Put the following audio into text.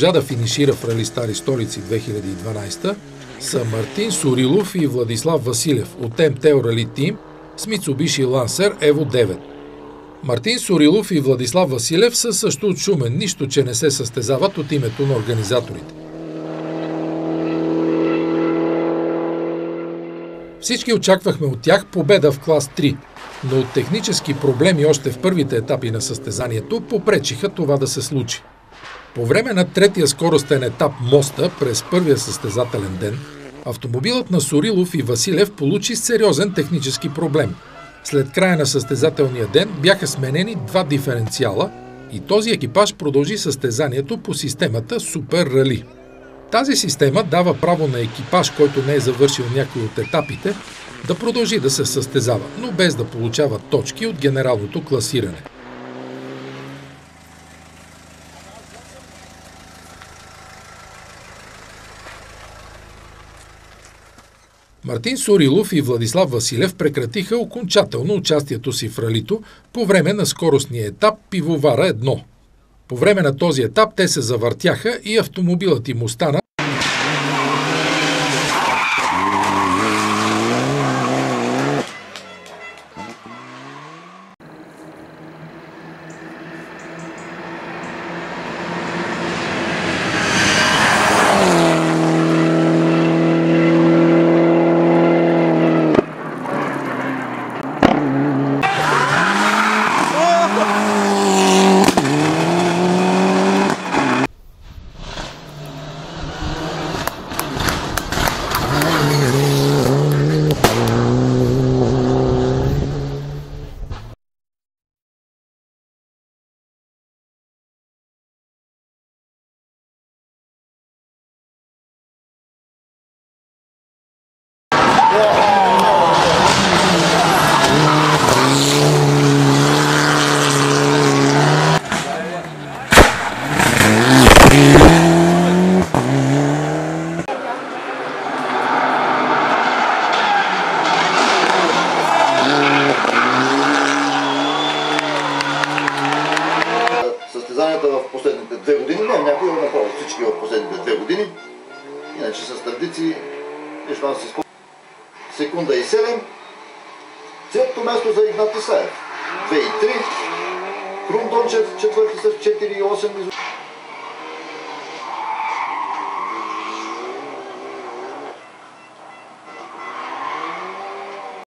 Можа да финишира в Рали Стари столици 2012 са Мартин Сорилов и Владислав Василев от МТ Рали Тим с Mitsubishi Lancer Evo 9. Мартин Сорилов и Владислав Василев са също от Шумен, нищо че не се състезават от името на организаторите. Всички очаквахме от тях победа в клас 3, но от технически проблеми още в първите етапи на състезанието попречиха това да се случи. По време на третия скоростен етап моста през първия състезателен ден, автомобилът на Сорилов и Василев получи сериозен технически проблем. След края на състезателния ден бяха сменени два диференциала и този екипаж продължи състезанието по системата Супер Рали. Тази система дава право на екипаж, който не е завършил някой от етапите, да продължи да се състезава, но без да получава точки от генералното класиране. Мартин Сорилов и Владислав Василев прекратиха окончателно участието си в ралито по време на скоростния етап Пивовара 1. По време на този етап те се завъртяха и автомобилът им остана състезанията в последните 2 години, не някои направо всички в последните 2 години, иначе с традиции, нещо аз си спомням. Секунда и 7, цветото място за Игнат Исаев, 2 и 3, Крум Дончев, четвърти с 4 и 8.